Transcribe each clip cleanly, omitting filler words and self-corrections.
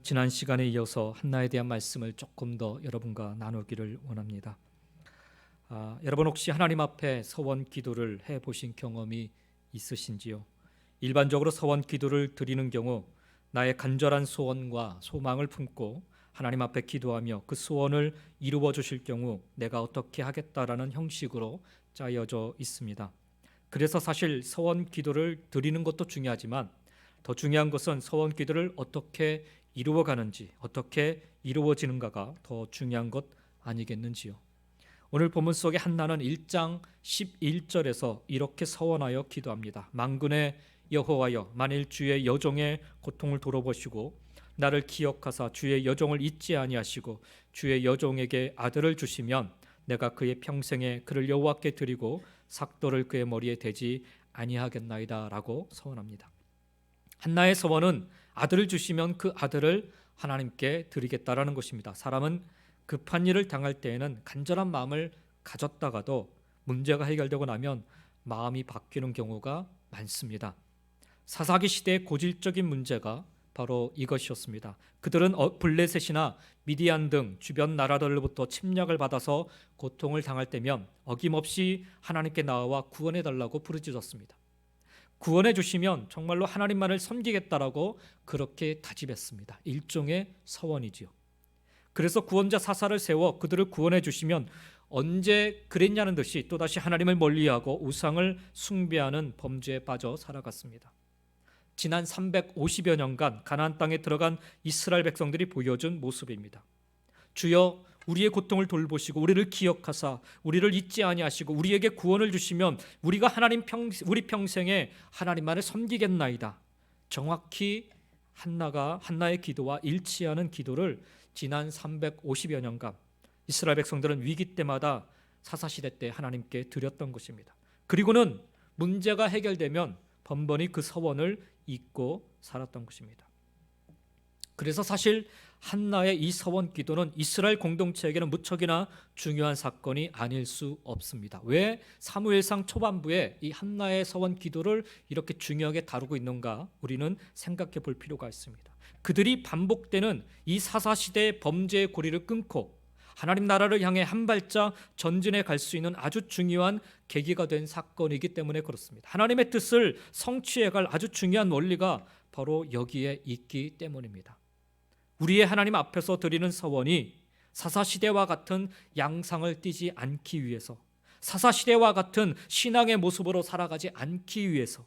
지난 시간에 이어서 한나에 대한 말씀을 조금 더 여러분과 나누기를 원합니다. 여러분 혹시 하나님 앞에 서원 기도를 해보신 경험이 있으신지요? 일반적으로 서원 기도를 드리는 경우 나의 간절한 소원과 소망을 품고 하나님 앞에 기도하며 그 소원을 이루어 주실 경우 내가 어떻게 하겠다라는 형식으로 짜여져 있습니다. 그래서 사실 서원 기도를 드리는 것도 중요하지만 더 중요한 것은 서원 기도를 어떻게 이루어가는지, 어떻게 이루어지는가가 더 중요한 것 아니겠는지요. 오늘 본문 속에 한나는 1장 11절에서 이렇게 서원하여 기도합니다. 만군의 여호와여, 만일 주의 여종의 고통을 돌아보시고 나를 기억하사 주의 여종을 잊지 아니하시고 주의 여종에게 아들을 주시면 내가 그의 평생에 그를 여호와께 드리고 삭도를 그의 머리에 대지 아니하겠나이다 라고 서원합니다. 한나의 서원은 아들을 주시면 그 아들을 하나님께 드리겠다라는 것입니다. 사람은 급한 일을 당할 때에는 간절한 마음을 가졌다가도 문제가 해결되고 나면 마음이 바뀌는 경우가 많습니다. 사사기 시대의 고질적인 문제가 바로 이것이었습니다. 그들은 블레셋이나 미디안 등 주변 나라들로부터 침략을 받아서 고통을 당할 때면 어김없이 하나님께 나와 구원해 달라고 부르짖었습니다. 구원해 주시면 정말로 하나님만을 섬기겠다라고 그렇게 다짐했습니다. 일종의 서원이지요. 그래서 구원자 사사를 세워 그들을 구원해 주시면 언제 그랬냐는 듯이 또다시 하나님을 멀리하고 우상을 숭배하는 범죄에 빠져 살아갔습니다. 지난 350여 년간 가나안 땅에 들어간 이스라엘 백성들이 보여준 모습입니다. 주여 우리의 고통을 돌보시고 우리를 기억하사 우리를 잊지 아니하시고 우리에게 구원을 주시면 우리가 우리 평생에 하나님만을 섬기겠나이다. 정확히 한나의 기도와 일치하는 기도를 지난 350여 년간 이스라엘 백성들은 위기 때마다 사사시대 때 하나님께 드렸던 것입니다. 그리고는 문제가 해결되면 번번이 그 서원을 잊고 살았던 것입니다. 그래서 사실 한나의 이 서원 기도는 이스라엘 공동체에게는 무척이나 중요한 사건이 아닐 수 없습니다. 왜 사무엘상 초반부에 이 한나의 서원 기도를 이렇게 중요하게 다루고 있는가 우리는 생각해 볼 필요가 있습니다. 그들이 반복되는 이 사사시대의 범죄의 고리를 끊고 하나님 나라를 향해 한 발짝 전진해 갈 수 있는 아주 중요한 계기가 된 사건이기 때문에 그렇습니다. 하나님의 뜻을 성취해 갈 아주 중요한 원리가 바로 여기에 있기 때문입니다. 우리의 하나님 앞에서 드리는 서원이 사사시대와 같은 양상을 띠지 않기 위해서, 사사시대와 같은 신앙의 모습으로 살아가지 않기 위해서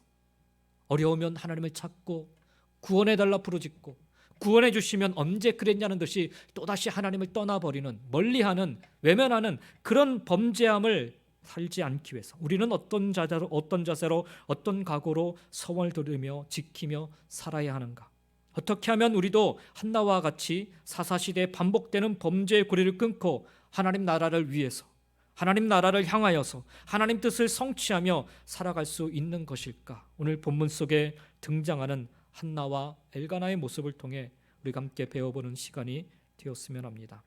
어려우면 하나님을 찾고 구원해달라 부르짖고 구원해 주시면 언제 그랬냐는 듯이 또다시 하나님을 떠나버리는, 멀리하는, 외면하는 그런 범죄함을 살지 않기 위해서 우리는 어떤 자세로 어떤 각오로 서원을 들으며 지키며 살아야 하는가? 어떻게 하면 우리도 한나와 같이 사사시대에 반복되는 범죄의 고리를 끊고 하나님 나라를 위해서, 하나님 나라를 향하여서 하나님 뜻을 성취하며 살아갈 수 있는 것일까? 오늘 본문 속에 등장하는 한나와 엘가나의 모습을 통해 우리가 함께 배워보는 시간이 되었으면 합니다.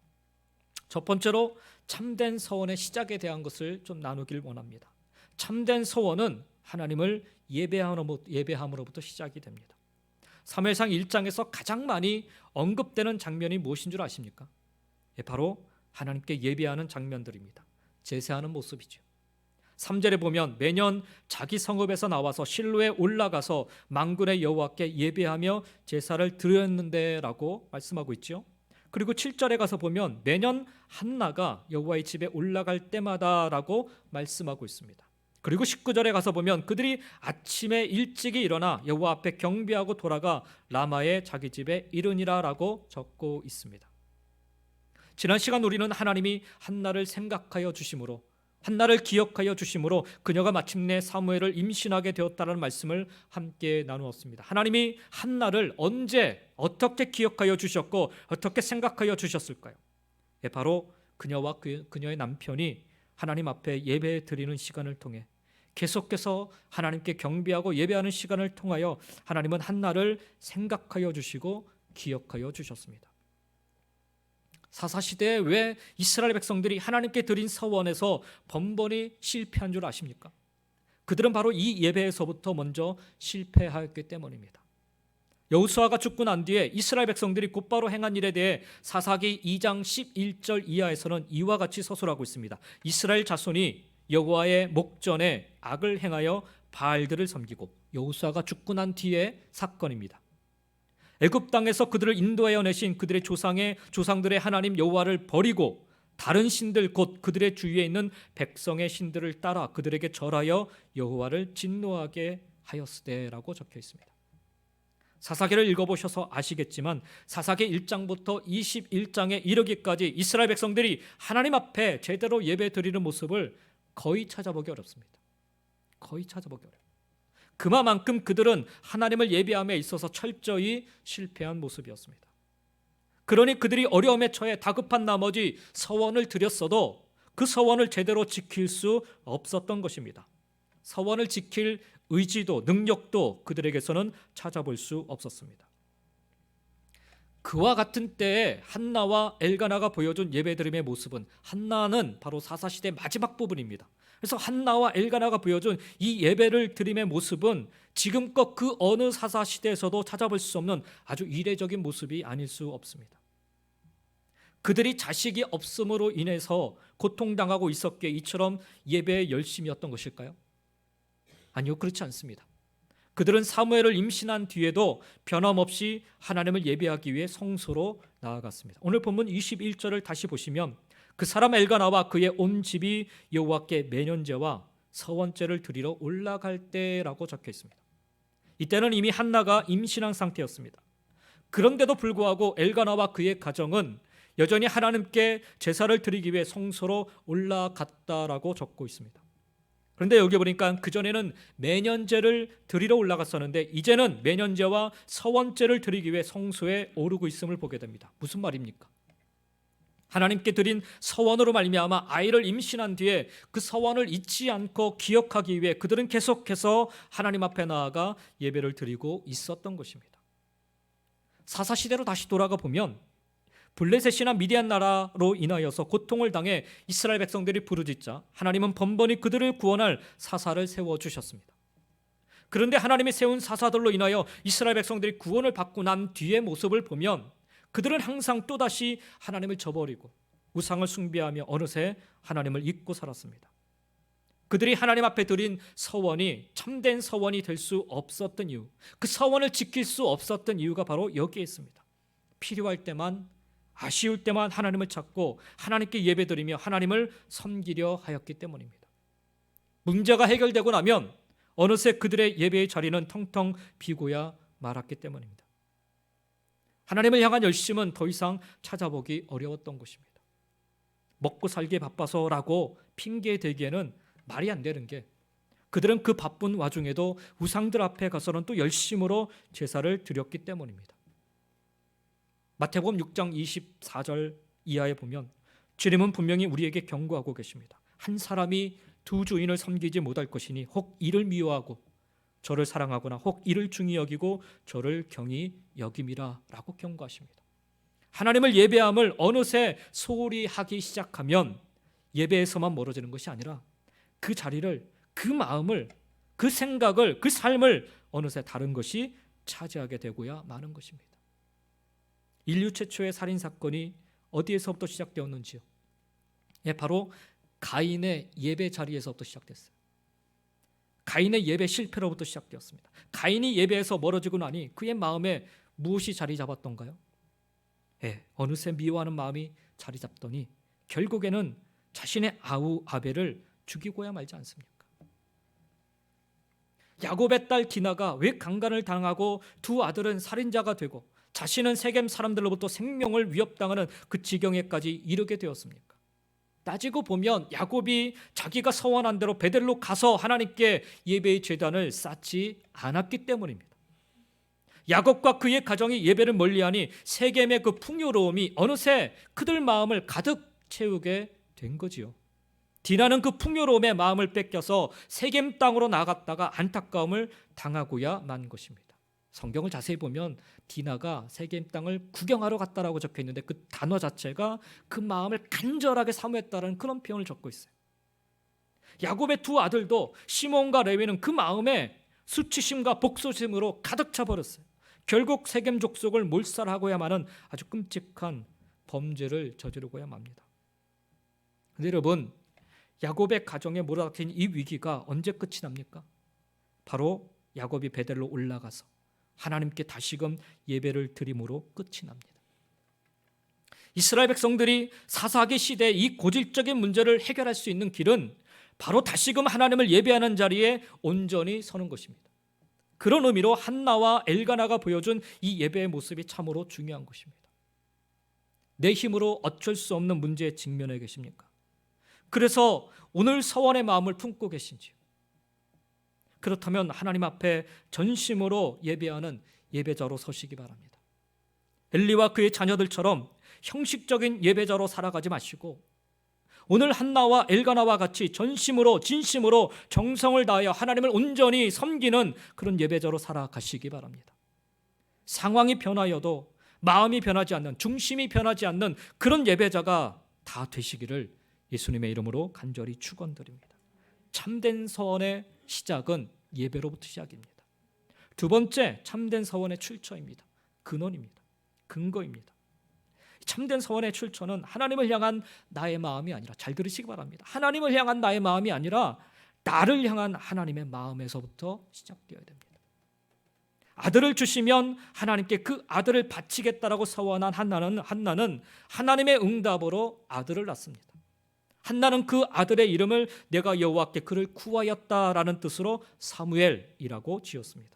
첫 번째로 참된 서원의 시작에 대한 것을 좀 나누길 원합니다. 참된 서원은 하나님을 예배함으로부터 시작이 됩니다. 사무엘상 1장에서 가장 많이 언급되는 장면이 무엇인 줄 아십니까? 바로 하나님께 예배하는 장면들입니다. 제사하는 모습이죠. 3절에 보면 매년 자기 성읍에서 나와서 실로에 올라가서 만군의 여호와께 예배하며 제사를 드렸는데 라고 말씀하고 있죠. 그리고 7절에 가서 보면 매년 한나가 여호와의 집에 올라갈 때마다 라고 말씀하고 있습니다. 그리고 19절에 가서 보면 그들이 아침에 일찍이 일어나 여호와 앞에 경배하고 돌아가 라마의 자기 집에 이르니라 라고 적고 있습니다. 지난 시간 우리는 하나님이 한나를 생각하여 주심으로, 한나를 기억하여 주심으로 그녀가 마침내 사무엘을 임신하게 되었다는 말씀을 함께 나누었습니다. 하나님이 한나를 언제 어떻게 기억하여 주셨고 어떻게 생각하여 주셨을까요? 바로 그녀와 그녀의 남편이 하나님 앞에 예배 드리는 시간을 통해 계속해서 하나님께 경배하고 예배하는 시간을 통하여 하나님은 한나를 생각하여 주시고 기억하여 주셨습니다. 사사시대에 왜 이스라엘 백성들이 하나님께 드린 서원에서 번번이 실패한 줄 아십니까? 그들은 바로 이 예배에서부터 먼저 실패하였기 때문입니다. 여호수아가 죽고 난 뒤에 이스라엘 백성들이 곧바로 행한 일에 대해 사사기 2장 11절 이하에서는 이와 같이 서술하고 있습니다. 이스라엘 자손이 여호와의 목전에 악을 행하여 바알들을 섬기고, 여호수아가 죽고 난 뒤의 사건입니다. 애굽 땅에서 그들을 인도하여 내신 그들의 조상들의 하나님 여호와를 버리고 다른 신들 곧 그들의 주위에 있는 백성의 신들을 따라 그들에게 절하여 여호와를 진노하게 하였으되라고 적혀 있습니다. 사사기를 읽어보셔서 아시겠지만 사사기 1장부터 21장에 이르기까지 이스라엘 백성들이 하나님 앞에 제대로 예배 드리는 모습을 거의 찾아보기 어렵습니다. 거의 찾아보기 어려워요. 그만큼 그들은 하나님을 예배함에 있어서 철저히 실패한 모습이었습니다. 그러니 그들이 어려움에 처해 다급한 나머지 서원을 드렸어도 그 서원을 제대로 지킬 수 없었던 것입니다. 서원을 지킬 의지도 능력도 그들에게서는 찾아볼 수 없었습니다. 그와 같은 때에 한나와 엘가나가 보여준 예배드림의 모습은, 한나는 바로 사사시대 마지막 부분입니다. 그래서 한나와 엘가나가 보여준 이 예배를 드림의 모습은 지금껏 그 어느 사사시대에서도 찾아볼 수 없는 아주 이례적인 모습이 아닐 수 없습니다. 그들이 자식이 없음으로 인해서 고통당하고 있었기에 이처럼 예배에 열심이었던 것일까요? 아니요, 그렇지 않습니다. 그들은 사무엘을 임신한 뒤에도 변함없이 하나님을 예배하기 위해 성소로 나아갔습니다. 오늘 본문 21절을 다시 보시면 그 사람 엘가나와 그의 온 집이 여호와께 매년제와 서원제를 드리러 올라갈 때라고 적혀 있습니다. 이때는 이미 한나가 임신한 상태였습니다. 그런데도 불구하고 엘가나와 그의 가정은 여전히 하나님께 제사를 드리기 위해 성소로 올라갔다라고 적고 있습니다. 그런데 여기 보니까 그전에는 매년제를 드리러 올라갔었는데 이제는 매년제와 서원제를 드리기 위해 성소에 오르고 있음을 보게 됩니다. 무슨 말입니까? 하나님께 드린 서원으로 말미암아 아이를 임신한 뒤에 그 서원을 잊지 않고 기억하기 위해 그들은 계속해서 하나님 앞에 나아가 예배를 드리고 있었던 것입니다. 사사시대로 다시 돌아가 보면 블레셋이나 미디안 나라로 인하여서 고통을 당해 이스라엘 백성들이 부르짖자 하나님은 번번이 그들을 구원할 사사를 세워주셨습니다. 그런데 하나님이 세운 사사들로 인하여 이스라엘 백성들이 구원을 받고 난 뒤의 모습을 보면 그들은 항상 또다시 하나님을 저버리고 우상을 숭배하며 어느새 하나님을 잊고 살았습니다. 그들이 하나님 앞에 드린 서원이 참된 서원이 될 수 없었던 이유, 그 서원을 지킬 수 없었던 이유가 바로 여기에 있습니다. 필요할 때만, 아쉬울 때만 하나님을 찾고 하나님께 예배드리며 하나님을 섬기려 하였기 때문입니다. 문제가 해결되고 나면 어느새 그들의 예배의 자리는 텅텅 비고야 말았기 때문입니다. 하나님을 향한 열심은 더 이상 찾아보기 어려웠던 것입니다. 먹고 살기에 바빠서라고 핑계 대기에는 말이 안 되는 게, 그들은 그 바쁜 와중에도 우상들 앞에 가서는 또 열심으로 제사를 드렸기 때문입니다. 마태복음 6장 24절 이하에 보면 주님은 분명히 우리에게 경고하고 계십니다. 한 사람이 두 주인을 섬기지 못할 것이니 혹 이를 미워하고 저를 사랑하거나 혹 이를 중히 여기고 저를 경히 여김이라 라고 경고하십니다. 하나님을 예배함을 어느새 소홀히 하기 시작하면 예배에서만 멀어지는 것이 아니라 그 자리를, 그 마음을, 그 생각을, 그 삶을 어느새 다른 것이 차지하게 되고야 마는 것입니다. 인류 최초의 살인사건이 어디에서부터 시작되었는지요? 바로 가인의 예배 자리에서부터 시작됐어요. 가인의 예배 실패로부터 시작되었습니다. 가인이 예배에서 멀어지고 나니 그의 마음에 무엇이 자리 잡았던가요? 어느새 미워하는 마음이 자리 잡더니 결국에는 자신의 아우 아벨을 죽이고야 말지 않습니까? 야곱의 딸 디나가 왜 강간을 당하고 두 아들은 살인자가 되고 자신은 세겜 사람들로부터 생명을 위협당하는 그 지경에까지 이르게 되었습니까? 따지고 보면 야곱이 자기가 서원한 대로 베델로 가서 하나님께 예배의 제단을 쌓지 않았기 때문입니다. 야곱과 그의 가정이 예배를 멀리하니 세겜의 그 풍요로움이 어느새 그들 마음을 가득 채우게 된 거지요. 디나는 그 풍요로움의 마음을 뺏겨서 세겜 땅으로 나갔다가 안타까움을 당하고야 만 것입니다. 성경을 자세히 보면 디나가 세겜 땅을 구경하러 갔다라고 적혀 있는데 그 단어 자체가 그 마음을 간절하게 사모했다는 그런 표현을 적고 있어요. 야곱의 두 아들도 시몬과 레위는 그 마음에 수치심과 복수심으로 가득 차 버렸어요. 결국 세겜 족속을 몰살하고야만은 아주 끔찍한 범죄를 저지르고야 맙니다. 근데 여러분, 야곱의 가정에 몰아닥친 이 위기가 언제 끝이 납니까? 바로 야곱이 베델로 올라가서 하나님께 다시금 예배를 드림으로 끝이 납니다. 이스라엘 백성들이 사사기 시대에 이 고질적인 문제를 해결할 수 있는 길은 바로 다시금 하나님을 예배하는 자리에 온전히 서는 것입니다. 그런 의미로 한나와 엘가나가 보여준 이 예배의 모습이 참으로 중요한 것입니다. 내 힘으로 어쩔 수 없는 문제에 직면해 계십니까? 그래서 오늘 서원의 마음을 품고 계신지요? 그렇다면 하나님 앞에 전심으로 예배하는 예배자로 서시기 바랍니다. 엘리와 그의 자녀들처럼 형식적인 예배자로 살아가지 마시고 오늘 한나와 엘가나와 같이 전심으로 진심으로 정성을 다하여 하나님을 온전히 섬기는 그런 예배자로 살아가시기 바랍니다. 상황이 변하여도 마음이 변하지 않는, 중심이 변하지 않는 그런 예배자가 다 되시기를 예수님의 이름으로 간절히 축원드립니다. 참된 서원의 시작은 예배로부터 시작입니다. 두 번째, 참된 서원의 출처입니다. 근원입니다. 근거입니다. 참된 서원의 출처는 하나님을 향한 나의 마음이 아니라, 잘 들으시기 바랍니다. 하나님을 향한 나의 마음이 아니라 나를 향한 하나님의 마음에서부터 시작되어야 됩니다. 아들을 주시면 하나님께 그 아들을 바치겠다라고 서원한 한나는 하나님의 응답으로 아들을 낳습니다. 한나는 그 아들의 이름을 내가 여호와께 그를 구하였다라는 뜻으로 사무엘이라고 지었습니다.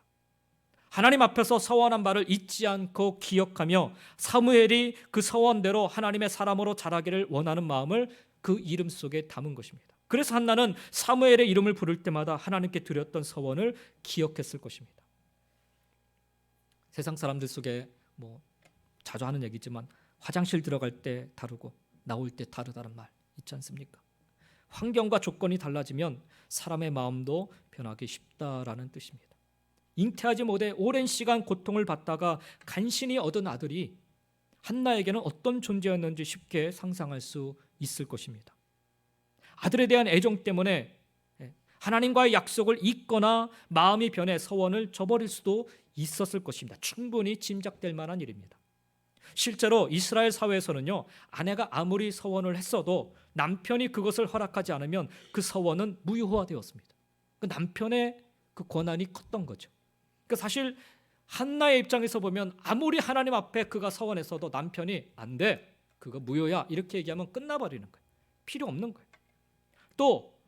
하나님 앞에서 서원한 바를 잊지 않고 기억하며 사무엘이 그 서원대로 하나님의 사람으로 자라기를 원하는 마음을 그 이름 속에 담은 것입니다. 그래서 한나는 사무엘의 이름을 부를 때마다 하나님께 드렸던 서원을 기억했을 것입니다. 세상 사람들 속에 자주 하는 얘기지만 화장실 들어갈 때 다르고 나올 때 다르다는 말 있지 않습니까? 환경과 조건이 달라지면 사람의 마음도 변하기 쉽다라는 뜻입니다. 잉태하지 못해 오랜 시간 고통을 받다가 간신히 얻은 아들이 한나에게는 어떤 존재였는지 쉽게 상상할 수 있을 것입니다. 아들에 대한 애정 때문에 하나님과의 약속을 잊거나 마음이 변해 서원을 저버릴 수도 있었을 것입니다. 충분히 짐작될 만한 일입니다. 실제로 이스라엘 사회에서는요, 아내가 아무리 서원을 했어도 남편이 그것을 허락하지 않으면 그 서원은 무효화되었습니다. 그 남편의 그 권한이 컸던 거죠. 그 사실 한나의 입장에서 보면 아무리 하나님 앞에 그가 서원했어도 남편이 안 돼, 그거 무효야 이렇게 얘기하면 끝나버리는 거예요. 필요 없는 거예요. 또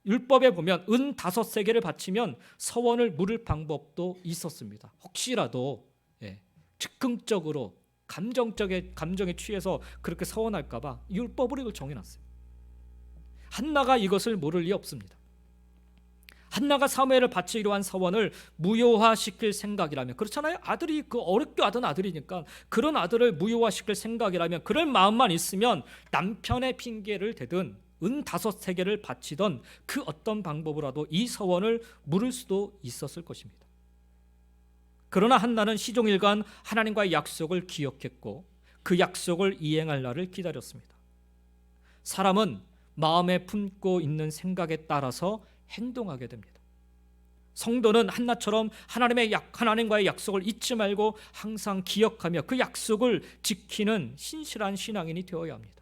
율법에 보면 은 5세겔을 바치면 서원을 물을 방법도 있었습니다. 혹시라도 즉흥적으로 감정에 취해서 그렇게 서원할까 봐 율법으로 이걸 정해놨어요. 한나가 이것을 모를 리 없습니다. 한나가 사무엘을 바치기로 한 서원을 무효화시킬 생각이라면, 그렇잖아요. 아들이 그 어렵게 얻은 아들이니까 그런 아들을 무효화시킬 생각이라면, 그럴 마음만 있으면 남편의 핑계를 대든 은 5세겔을 바치던 그 어떤 방법으로라도 이 서원을 물을 수도 있었을 것입니다. 그러나 한나는 시종일관 하나님과의 약속을 기억했고 그 약속을 이행할 날을 기다렸습니다. 사람은 마음에 품고 있는 생각에 따라서 행동하게 됩니다. 성도는 한나처럼 하나님과의 약속을 잊지 말고 항상 기억하며 그 약속을 지키는 신실한 신앙인이 되어야 합니다.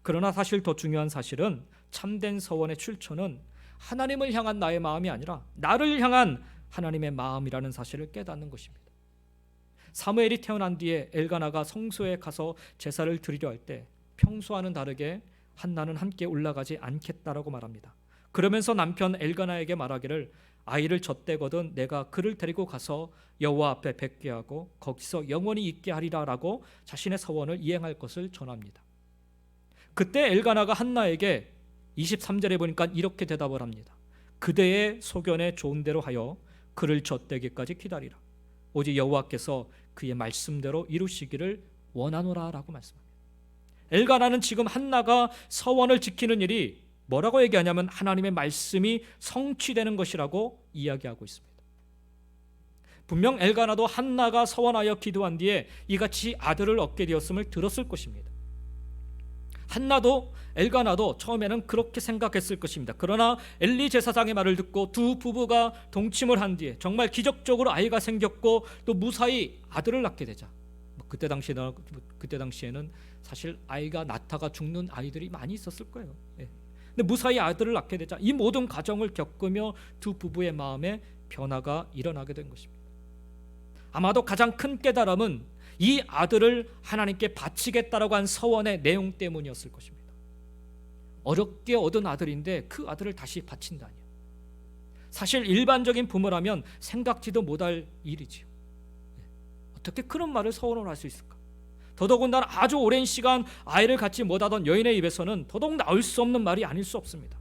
그러나 사실 더 중요한 사실은 참된 서원의 출처는 하나님을 향한 나의 마음이 아니라 나를 향한 하나님의 마음이라는 사실을 깨닫는 것입니다. 사무엘이 태어난 뒤에 엘가나가 성소에 가서 제사를 드리려 할 때 평소와는 다르게 한나는 함께 올라가지 않겠다라고 말합니다. 그러면서 남편 엘가나에게 말하기를 아이를 젖대거든 내가 그를 데리고 가서 여호와 앞에 뵙게 하고 거기서 영원히 있게 하리라라고 자신의 서원을 이행할 것을 전합니다. 그때 엘가나가 한나에게 23절에 보니까 이렇게 대답을 합니다. 그대의 소견에 좋은 대로 하여 그를 젖대기까지 기다리라. 오직 여호와께서 그의 말씀대로 이루시기를 원하노라 라고 말씀합니다. 엘가나는 지금 한나가 서원을 지키는 일이 뭐라고 얘기하냐면 하나님의 말씀이 성취되는 것이라고 이야기하고 있습니다. 분명 엘가나도 한나가 서원하여 기도한 뒤에 이같이 아들을 얻게 되었음을 들었을 것입니다. 한나도 엘가나도 처음에는 그렇게 생각했을 것입니다. 그러나 엘리 제사장의 말을 듣고 두 부부가 동침을 한 뒤에 정말 기적적으로 아이가 생겼고 또 무사히 아들을 낳게 되자, 그때 당시에는 사실 아이가 낳다가 죽는 아이들이 많이 있었을 거예요. 근데 무사히 아들을 낳게 되자 이 모든 과정을 겪으며 두 부부의 마음에 변화가 일어나게 된 것입니다. 아마도 가장 큰 깨달음은 이 아들을 하나님께 바치겠다라고 한 서원의 내용 때문이었을 것입니다. 어렵게 얻은 아들인데 그 아들을 다시 바친다니요. 사실 일반적인 부모라면 생각지도 못할 일이지요. 어떻게 그런 말을 서원을 할 수 있을까? 더더군다나 아주 오랜 시간 아이를 갖지 못하던 여인의 입에서는 더더욱 나올 수 없는 말이 아닐 수 없습니다.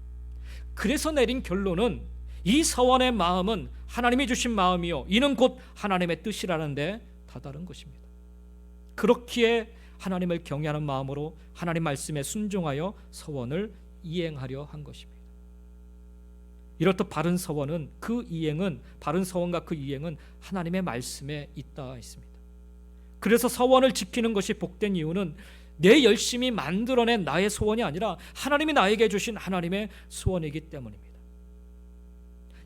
그래서 내린 결론은 이 서원의 마음은 하나님이 주신 마음이요 이는 곧 하나님의 뜻이라는 데 다다른 것입니다. 그렇기에 하나님을 경외하는 마음으로 하나님 말씀에 순종하여 서원을 이행하려 한 것입니다. 이렇듯 바른 서원은 바른 서원과 그 이행은 하나님의 말씀에 있다 했습니다. 그래서 서원을 지키는 것이 복된 이유는 내 열심히 만들어낸 나의 소원이 아니라 하나님이 나에게 주신 하나님의 소원이기 때문입니다.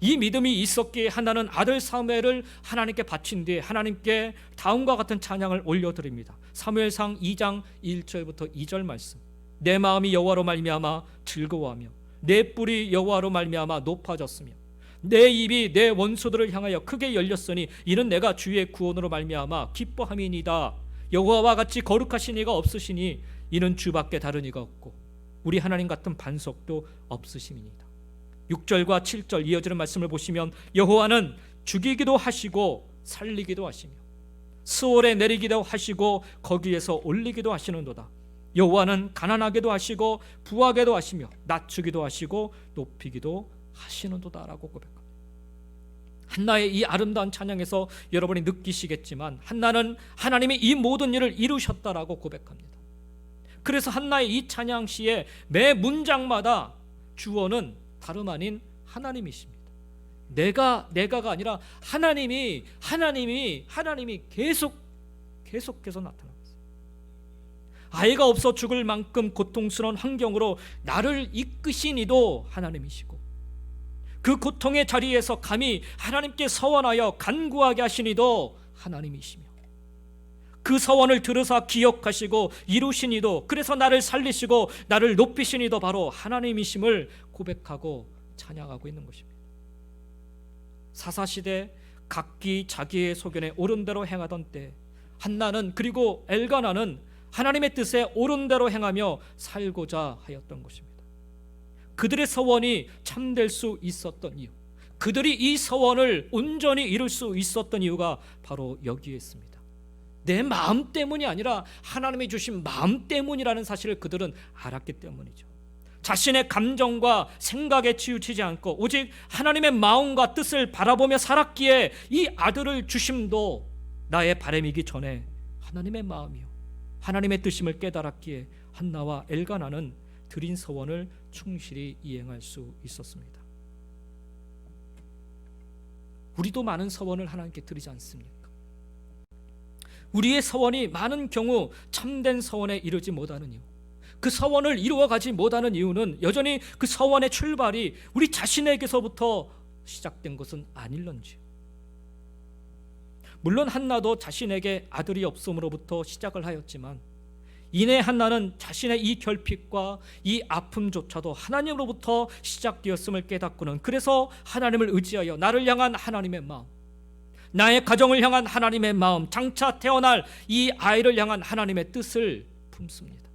이 믿음이 있었기에 한나는 아들 사무엘을 하나님께 바친 뒤에 하나님께 다음과 같은 찬양을 올려드립니다. 사무엘상 2장 1절부터 2절 말씀. 내 마음이 여호와로 말미암아 즐거워하며 내 뿔이 여호와로 말미암아 높아졌으며 내 입이 내 원수들을 향하여 크게 열렸으니 이는 내가 주의 구원으로 말미암아 기뻐함이니이다. 여호와와 같이 거룩하신 이가 없으시니 이는 주밖에 다른 이가 없고 우리 하나님 같은 반석도 없으심이니이다. 6절과 7절 이어지는 말씀을 보시면 여호와는 죽이기도 하시고 살리기도 하시며 스올에 내리기도 하시고 거기에서 올리기도 하시는도다. 여호와는 가난하게도 하시고 부하게도 하시며 낮추기도 하시고 높이기도 하시는도다 라고 고백합니다. 한나의 이 아름다운 찬양에서 여러분이 느끼시겠지만 한나는 하나님이 이 모든 일을 이루셨다라고 고백합니다. 그래서 한나의 이 찬양 시의 매 문장마다 주어는 다름 아닌 하나님이십니다. 내가가 아니라 하나님이 계속해서 나타납니다. 아이가 없어 죽을 만큼 고통스러운 환경으로 나를 이끄신 이도 하나님이시고 그 고통의 자리에서 감히 하나님께 서원하여 간구하게 하신 이도 하나님이시며 그 서원을 들으사 기억하시고 이루신 이도 그래서 나를 살리시고 나를 높이신 이도 바로 하나님이심을 고백하고 찬양하고 있는 것입니다. 사사시대 각기 자기의 소견에 옳은 대로 행하던 때 한나는 그리고 엘가나는 하나님의 뜻에 옳은 대로 행하며 살고자 하였던 것입니다. 그들의 서원이 참될 수 있었던 이유, 그들이 이 서원을 온전히 이룰 수 있었던 이유가 바로 여기에 있습니다. 내 마음 때문이 아니라 하나님이 주신 마음 때문이라는 사실을 그들은 알았기 때문이죠. 자신의 감정과 생각에 치우치지 않고 오직 하나님의 마음과 뜻을 바라보며 살았기에 이 아들을 주심도 나의 바람이기 전에 하나님의 마음이요 하나님의 뜻임을 깨달았기에 한나와 엘가나는 드린 서원을 충실히 이행할 수 있었습니다. 우리도 많은 서원을 하나님께 드리지 않습니까? 우리의 서원이 많은 경우 참된 서원에 이르지 못하는 이유, 그 서원을 이루어가지 못하는 이유는 여전히 그 서원의 출발이 우리 자신에게서부터 시작된 것은 아닐런지요. 물론 한나도 자신에게 아들이 없음으로부터 시작을 하였지만 이내 한나는 자신의 이 결핍과 이 아픔조차도 하나님으로부터 시작되었음을 깨닫고는 그래서 하나님을 의지하여 나를 향한 하나님의 마음, 나의 가정을 향한 하나님의 마음, 장차 태어날 이 아이를 향한 하나님의 뜻을 품습니다.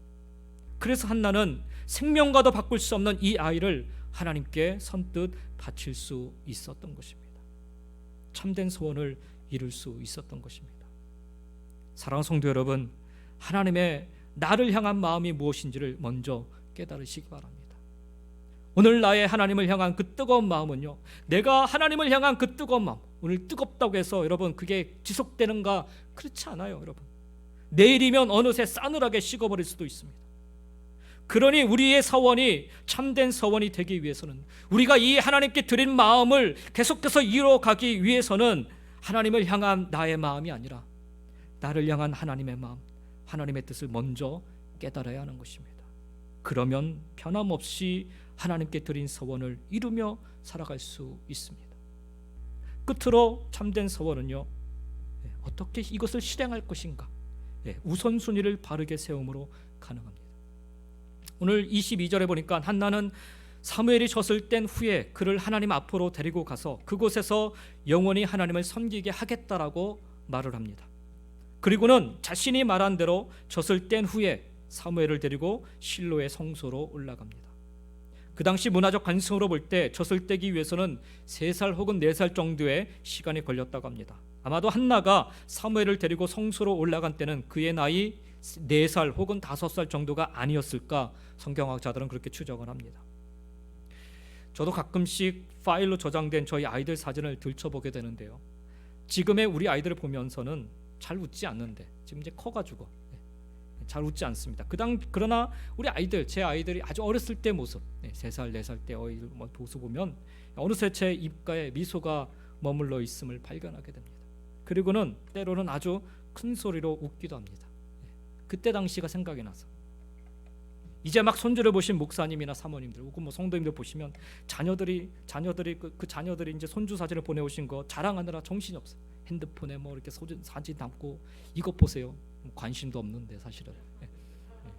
그래서 한나는 생명과도 바꿀 수 없는 이 아이를 하나님께 선뜻 바칠 수 있었던 것입니다. 참된 소원을 이룰 수 있었던 것입니다. 사랑하는 성도 여러분, 하나님의 나를 향한 마음이 무엇인지를 먼저 깨달으시기 바랍니다. 오늘 나의 하나님을 향한 그 뜨거운 마음은요, 내가 하나님을 향한 그 뜨거운 마음, 오늘 뜨겁다고 해서 여러분 그게 지속되는가? 그렇지 않아요. 여러분, 내일이면 어느새 싸늘하게 식어버릴 수도 있습니다. 그러니 우리의 서원이 참된 서원이 되기 위해서는, 우리가 이 하나님께 드린 마음을 계속해서 이루어가기 위해서는 하나님을 향한 나의 마음이 아니라 나를 향한 하나님의 마음, 하나님의 뜻을 먼저 깨달아야 하는 것입니다. 그러면 변함없이 하나님께 드린 서원을 이루며 살아갈 수 있습니다. 끝으로 참된 서원은요, 어떻게 이것을 실행할 것인가, 우선순위를 바르게 세움으로 가능합니다. 오늘 22절에 보니까 한나는 사무엘이 젖을 뗀 후에 그를 하나님 앞으로 데리고 가서 그곳에서 영원히 하나님을 섬기게 하겠다라고 말을 합니다. 그리고는 자신이 말한 대로 젖을 뗀 후에 사무엘을 데리고 실로의 성소로 올라갑니다. 그 당시 문화적 관습으로 볼 때 젖을 떼기 위해서는 3살 혹은 4살 정도의 시간이 걸렸다고 합니다. 아마도 한나가 사무엘을 데리고 성소로 올라간 때는 그의 나이 4살 혹은 5살 정도가 아니었을까, 성경학자들은 그렇게 추정을 합니다. 저도 가끔씩 파일로 저장된 저희 아이들 사진을 들춰보게 되는데요, 지금의 우리 아이들을 보면서는 잘 웃지 않는데, 지금 이제 커가지고 잘 웃지 않습니다. 그러나 우리 아이들, 제 아이들이 아주 어렸을 때 모습, 3살 4살 때 아이들 모습 보면 어느새 제 입가에 미소가 머물러 있음을 발견하게 됩니다. 그리고는 때로는 아주 큰 소리로 웃기도 합니다. 그때 당시가 생각이 나서. 이제 막 손주를 보신 목사님이나 사모님들 혹은 성도님들 보시면 자녀들이 그 자녀들이 이제 손주 사진을 보내오신 거 자랑하느라 정신이 없어요. 핸드폰에 이렇게 사진 담고 이것 보세요. 관심도 없는데 사실은.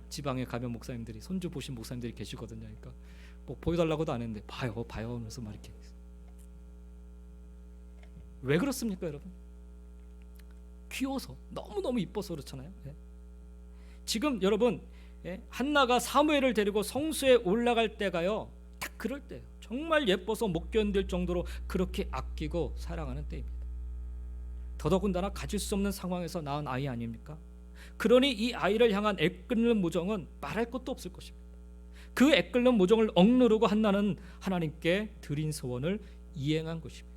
지방에 가면 목사님들이, 손주 보신 목사님들이 계시거든요. 그러니까 뭐 보여달라고도 안 했는데 봐요 하면서 막 이렇게. 왜 그렇습니까, 여러분? 귀여워서, 너무너무 이뻐서 그렇잖아요. 지금 여러분, 한나가 사무엘을 데리고 성소에 올라갈 때가요, 딱 그럴 때예요. 정말 예뻐서 못 견딜 정도로 그렇게 아끼고 사랑하는 때입니다. 더더군다나 가질 수 없는 상황에서 낳은 아이 아닙니까? 그러니 이 아이를 향한 애끓는 모정은 말할 것도 없을 것입니다. 그 애끓는 모정을 억누르고 한나는 하나님께 드린 소원을 이행한 것입니다.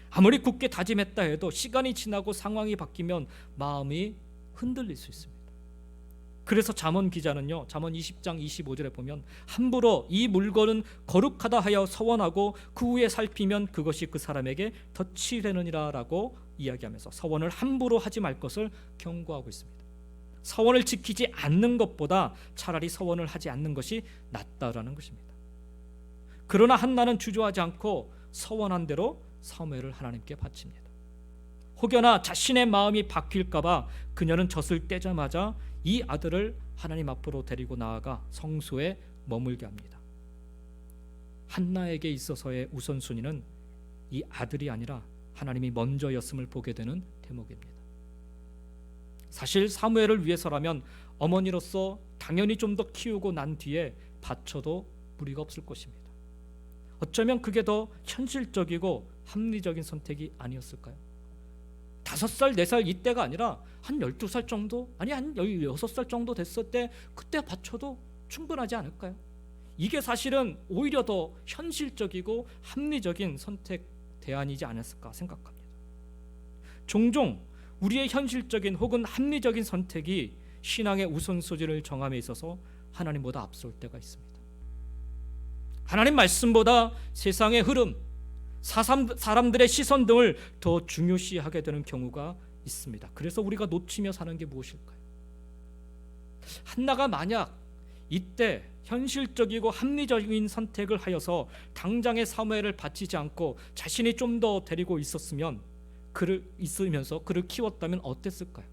아무리 굳게 다짐했다 해도 시간이 지나고 상황이 바뀌면 마음이 흔들릴 수 있습니다. 그래서 잠언 기자는요, 잠언 20장 25절에 보면 함부로 이 물건은 거룩하다 하여 서원하고 그 후에 살피면 그것이 그 사람에게 덫이 되느니라 라고 이야기하면서 서원을 함부로 하지 말 것을 경고하고 있습니다. 서원을 지키지 않는 것보다 차라리 서원을 하지 않는 것이 낫다라는 것입니다. 그러나 한나는 주저하지 않고 서원한 대로 사무엘을 하나님께 바칩니다. 혹여나 자신의 마음이 바뀔까 봐 그녀는 젖을 떼자마자 이 아들을 하나님 앞으로 데리고 나아가 성소에 머물게 합니다. 한나에게 있어서의 우선순위는 이 아들이 아니라 하나님이 먼저였음을 보게 되는 대목입니다. 사실 사무엘을 위해서라면 어머니로서 당연히 좀 더 키우고 난 뒤에 바쳐도 무리가 없을 것입니다. 어쩌면 그게 더 현실적이고 합리적인 선택이 아니었을까요? 5살, 4살 이때가 아니라 한 12살 정도, 아니 한 16살 정도 됐을 때 그때 바쳐도 충분하지 않을까요? 이게 사실은 오히려 더 현실적이고 합리적인 선택 대안이지 않았을까 생각합니다. 종종 우리의 현실적인 혹은 합리적인 선택이 신앙의 우선순위를 정함에 있어서 하나님보다 앞설 때가 있습니다. 하나님 말씀보다 세상의 흐름, 사람들의 시선 등을 더 중요시하게 되는 경우가 있습니다. 그래서 우리가 놓치며 사는 게 무엇일까요? 한나가 만약 이때 현실적이고 합리적인 선택을 하여서 당장의 사무엘을 바치지 않고 자신이 좀 더 데리고 있으면서 그를 키웠다면 어땠을까요?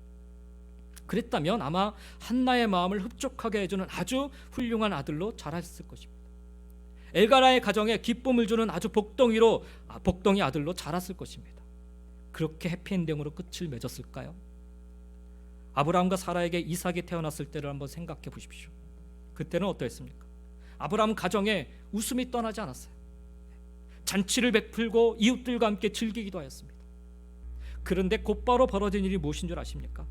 그랬다면 아마 한나의 마음을 흡족하게 해주는 아주 훌륭한 아들로 자랐을 것입니다. 엘가나의 가정에 기쁨을 주는 아주 복덩이 아들로 자랐을 것입니다. 그렇게 해피엔딩으로 끝을 맺었을까요? 아브라함과 사라에게 이삭이 태어났을 때를 한번 생각해 보십시오. 그때는 어떠했습니까? 아브라함 가정에 웃음이 떠나지 않았어요. 잔치를 베풀고 이웃들과 함께 즐기기도 하였습니다. 그런데 곧바로 벌어진 일이 무엇인 줄 아십니까?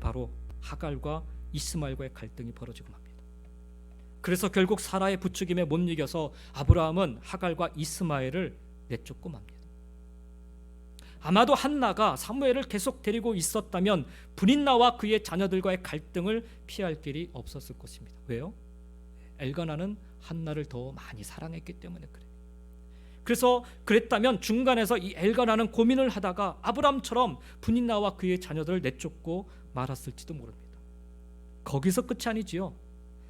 바로 하갈과 이스마엘과의 갈등이 벌어지고 맙니다. 그래서 결국 사라의 부추김에 못 이겨서 아브라함은 하갈과 이스마엘을 내쫓고 맙니다. 아마도 한나가 사무엘을 계속 데리고 있었다면 브릿나와 그의 자녀들과의 갈등을 피할 길이 없었을 것입니다. 왜요? 엘가나는 한나를 더 많이 사랑했기 때문에 그래요. 그래서 그랬다면 중간에서 이 엘가나는 고민을 하다가 아브라함처럼 브릿나와 그의 자녀들을 내쫓고 말았을지도 모릅니다. 거기서 끝이 아니지요.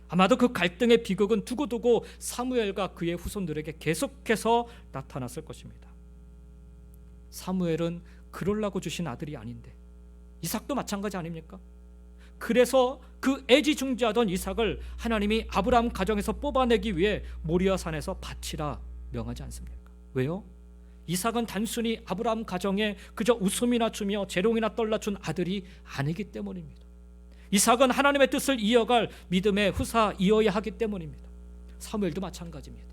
아마도 그 갈등의 비극은 두고두고 사무엘과 그의 후손들에게 계속해서 나타났을 것입니다. 사무엘은 그러려고 주신 아들이 아닌데, 이삭도 마찬가지 아닙니까? 그래서 그 애지중지하던 이삭을 하나님이 아브라함 가정에서 뽑아내기 위해 모리아 산에서 바치라 명하지 않습니까? 왜요? 이삭은 단순히 아브라함 가정에 그저 웃음이나 주며 재롱이나 떨라 준 아들이 아니기 때문입니다. 이삭은 하나님의 뜻을 이어갈 믿음의 후사이어야 하기 때문입니다. 사무엘도 마찬가지입니다.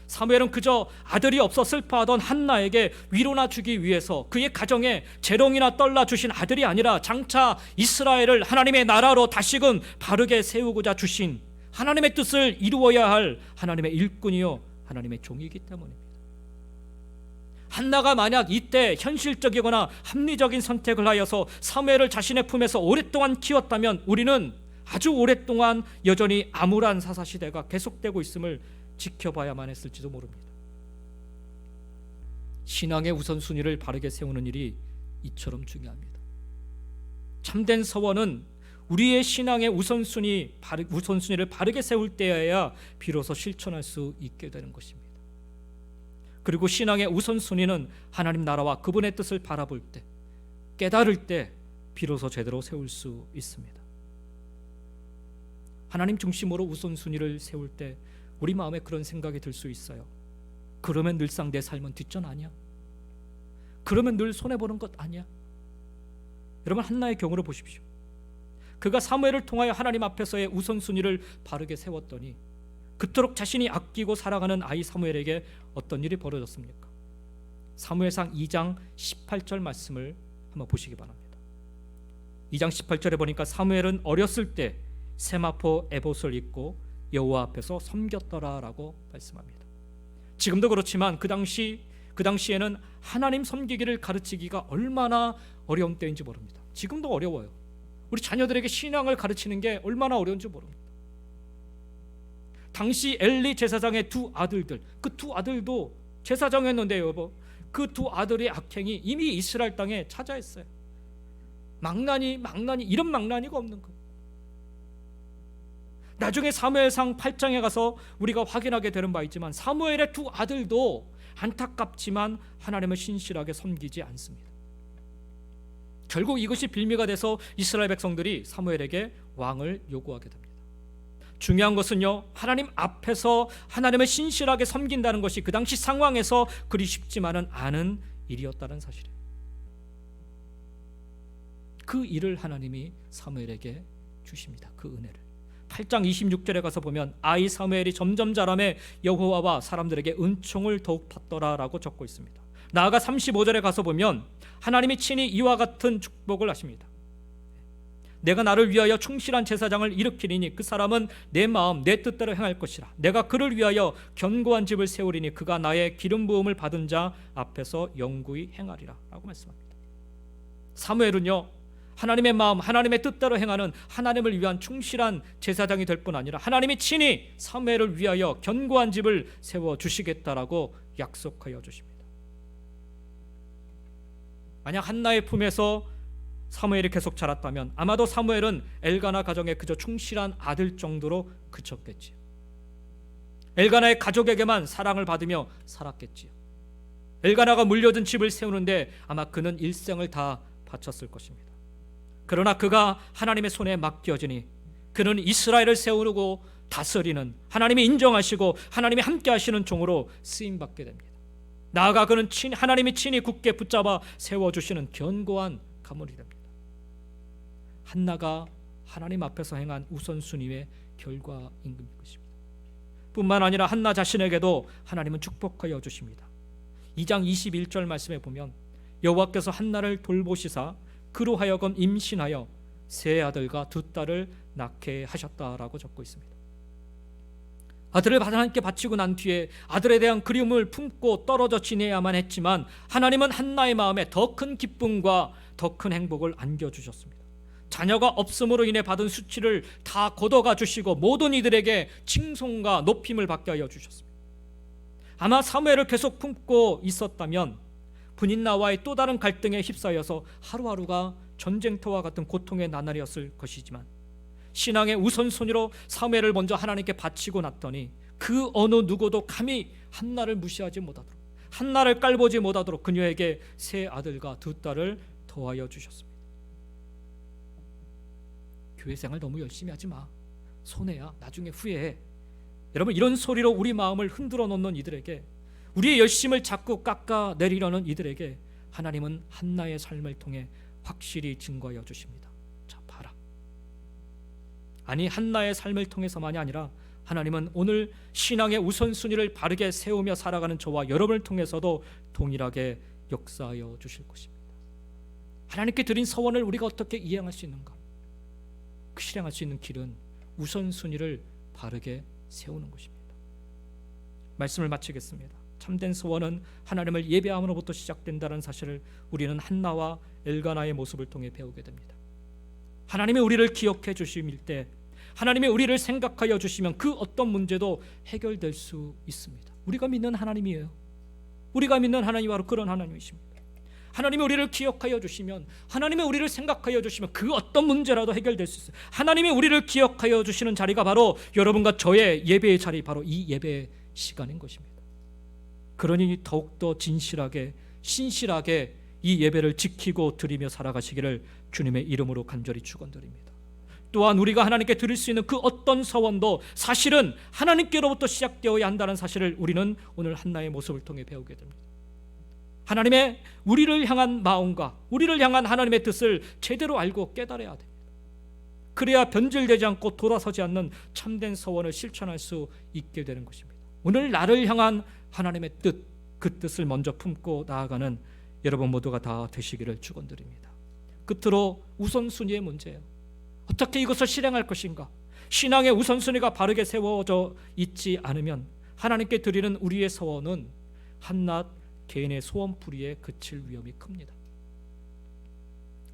사무엘은 그저 아들이 없어 슬퍼하던 한나에게 위로나 주기 위해서 그의 가정에 재롱이나 떨라 주신 아들이 아니라 장차 이스라엘을 하나님의 나라로 다시금 바르게 세우고자 주신 하나님의 뜻을 이루어야 할 하나님의 일꾼이요 하나님의 종이기 때문입니다. 한나가 만약 이때 현실적이거나 합리적인 선택을 하여서 사무엘을 자신의 품에서 오랫동안 키웠다면 우리는 아주 오랫동안 여전히 암울한 사사시대가 계속되고 있음을 지켜봐야만 했을지도 모릅니다. 신앙의 우선순위를 바르게 세우는 일이 이처럼 중요합니다. 참된 서원은 우리의 신앙의 우선순위를 바르게 세울 때여야 비로소 실천할 수 있게 되는 것입니다. 그리고 신앙의 우선순위는 하나님 나라와 그분의 뜻을 바라볼 때, 깨달을 때 비로소 제대로 세울 수 있습니다. 하나님 중심으로 우선순위를 세울 때 우리 마음에 그런 생각이 들 수 있어요. 그러면 늘상 내 삶은 뒷전 아니야? 그러면 늘 손해보는 것 아니야? 여러분, 한나의 경우를 보십시오. 그가 사무엘을 통하여 하나님 앞에서의 우선순위를 바르게 세웠더니 그토록 자신이 아끼고 사랑하는 아이 사무엘에게 어떤 일이 벌어졌습니까? 사무엘상 2장 18절 말씀을 한번 보시기 바랍니다. 2장 18절에 보니까 사무엘은 어렸을 때 세마포 에봇을 입고 여호와 앞에서 섬겼더라라고 말씀합니다. 지금도 그렇지만 그 당시에는 하나님 섬기기를 가르치기가 얼마나 어려운 때인지 모릅니다. 지금도 어려워요. 우리 자녀들에게 신앙을 가르치는 게 얼마나 어려운지 모릅니다. 당시 엘리 제사장의 두 아들들, 그 두 아들도 제사장이었는데요, 여보, 그 두 아들의 악행이 이미 이스라엘 땅에 차지했어요. 망나니 이런 망나니가 없는 거예요. 나중에 사무엘상 8장에 가서 우리가 확인하게 되는 바 있지만 사무엘의 두 아들도 안타깝지만 하나님을 신실하게 섬기지 않습니다. 결국 이것이 빌미가 돼서 이스라엘 백성들이 사무엘에게 왕을 요구하게 됩니다. 중요한 것은요, 하나님 앞에서 하나님을 신실하게 섬긴다는 것이 그 당시 상황에서 그리 쉽지만은 않은 일이었다는 사실이에요. 그 일을 하나님이 사무엘에게 주십니다. 그 은혜를. 8장 26절에 가서 보면 아이 사무엘이 점점 자라매 여호와와 사람들에게 은총을 더욱 받더라라고 적고 있습니다. 나아가 35절에 가서 보면 하나님이 친히 이와 같은 축복을 하십니다. 내가 나를 위하여 충실한 제사장을 일으키리니 그 사람은 내 마음 내 뜻대로 행할 것이라. 내가 그를 위하여 견고한 집을 세우리니 그가 나의 기름 부음을 받은 자 앞에서 영구히 행하리라 라고 말씀합니다. 사무엘은요, 하나님의 마음, 하나님의 뜻대로 행하는 하나님을 위한 충실한 제사장이 될 뿐 아니라 하나님이 친히 사무엘을 위하여 견고한 집을 세워주시겠다라고 약속하여 주십니다. 만약 한나의 품에서 사무엘이 계속 자랐다면 아마도 사무엘은 엘가나 가정에 그저 충실한 아들 정도로 그쳤겠지요. 엘가나의 가족에게만 사랑을 받으며 살았겠지요. 엘가나가 물려준 집을 세우는데 아마 그는 일생을 다 바쳤을 것입니다. 그러나 그가 하나님의 손에 맡겨지니 그는 이스라엘을 세우고 다스리는 하나님이 인정하시고 하나님이 함께 하시는 종으로 쓰임받게 됩니다. 나아가 그는 하나님이 친히 굳게 붙잡아 세워주시는 견고한 가문이 됩니다. 한나가 하나님 앞에서 행한 우선순위의 결과인 것입니다. 뿐만 아니라 한나 자신에게도 하나님은 축복하여 주십니다. 2장 21절 말씀에 보면 여호와께서 한나를 돌보시사 그로 하여금 임신하여 세 아들과 두 딸을 낳게 하셨다라고 적고 있습니다. 아들을 하나님께 바치고 난 뒤에 아들에 대한 그리움을 품고 떨어져 지내야만 했지만 하나님은 한나의 마음에 더 큰 기쁨과 더 큰 행복을 안겨주셨습니다. 자녀가 없음으로 인해 받은 수치를 다 걷어가 주시고 모든 이들에게 칭송과 높임을 받게 하여 주셨습니다. 아마 사무엘을 계속 품고 있었다면 분인나와의 또 다른 갈등에 휩싸여서 하루하루가 전쟁터와 같은 고통의 나날이었을 것이지만 신앙의 우선순위로 사무엘을 먼저 하나님께 바치고 났더니 그 어느 누구도 감히 한나를 무시하지 못하도록, 한나를 깔보지 못하도록 그녀에게 세 아들과 두 딸을 더하여 주셨습니다. 교회 생활 너무 열심히 하지 마, 손해야, 나중에 후회해. 여러분, 이런 소리로 우리 마음을 흔들어 놓는 이들에게, 우리의 열심을 자꾸 깎아내리려는 이들에게 하나님은 한나의 삶을 통해 확실히 증거하여 주십니다. 자, 봐라. 아니, 한나의 삶을 통해서만이 아니라 하나님은 오늘 신앙의 우선순위를 바르게 세우며 살아가는 저와 여러분을 통해서도 동일하게 역사하여 주실 것입니다. 하나님께 드린 서원을 우리가 어떻게 이행할 수 있는가? 그 실행할 수 있는 길은 우선순위를 바르게 세우는 것입니다. 말씀을 마치겠습니다. 참된 서원은 하나님을 예배함으로부터 시작된다는 사실을 우리는 한나와 엘가나의 모습을 통해 배우게 됩니다. 하나님이 우리를 기억해 주실 때, 하나님이 우리를 생각하여 주시면 그 어떤 문제도 해결될 수 있습니다. 우리가 믿는 하나님이에요. 우리가 믿는 하나님이 바로 그런 하나님이십니다. 하나님이 우리를 기억하여 주시면, 하나님이 우리를 생각하여 주시면 그 어떤 문제라도 해결될 수 있어요. 하나님이 우리를 기억하여 주시는 자리가 바로 여러분과 저의 예배의 자리, 바로 이 예배의 시간인 것입니다. 그러니 더욱더 진실하게, 신실하게 이 예배를 지키고 드리며 살아가시기를 주님의 이름으로 간절히 축원드립니다. 또한 우리가 하나님께 드릴 수 있는 그 어떤 서원도 사실은 하나님께로부터 시작되어야 한다는 사실을 우리는 오늘 한나의 모습을 통해 배우게 됩니다. 하나님의 우리를 향한 마음과 우리를 향한 하나님의 뜻을 제대로 알고 깨달아야 됩니다. 그래야 변질되지 않고 돌아서지 않는 참된 서원을 실천할 수 있게 되는 것입니다. 오늘 나를 향한 하나님의 뜻, 그 뜻을 먼저 품고 나아가는 여러분 모두가 다 되시기를 축원드립니다. 끝으로 우선순위의 문제예요. 어떻게 이것을 실행할 것인가? 신앙의 우선순위가 바르게 세워져 있지 않으면 하나님께 드리는 우리의 서원은 한낱 개인의 소원풀이에 그칠 위험이 큽니다.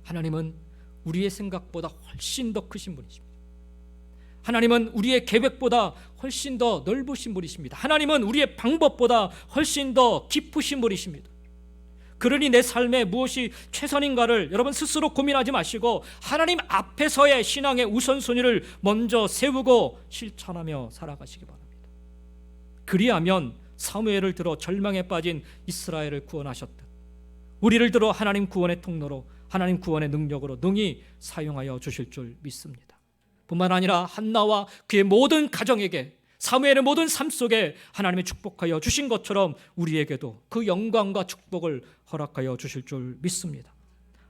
하나님은 우리의 생각보다 훨씬 더 크신 분이십니다. 하나님은 우리의 계획보다 훨씬 더 넓으신 분이십니다. 하나님은 우리의 방법보다 훨씬 더 깊으신 분이십니다. 그러니 내 삶에 무엇이 최선인가를 여러분 스스로 고민하지 마시고 하나님 앞에서의 신앙의 우선순위를 먼저 세우고 실천하며 살아가시기 바랍니다. 그리하면 사무엘을 들어 절망에 빠진 이스라엘을 구원하셨듯 우리를 들어 하나님 구원의 통로로, 하나님 구원의 능력으로 능히 사용하여 주실 줄 믿습니다. 뿐만 아니라 한나와 그의 모든 가정에게, 사무엘의 모든 삶 속에 하나님이 축복하여 주신 것처럼 우리에게도 그 영광과 축복을 허락하여 주실 줄 믿습니다.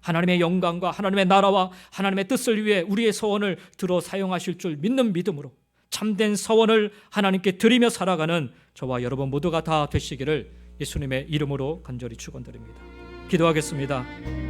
하나님의 영광과 하나님의 나라와 하나님의 뜻을 위해 우리의 소원을 들어 사용하실 줄 믿는 믿음으로 참된 서원을 하나님께 드리며 살아가는 저와 여러분 모두가 다 되시기를 예수님의 이름으로 간절히 축원드립니다. 기도하겠습니다.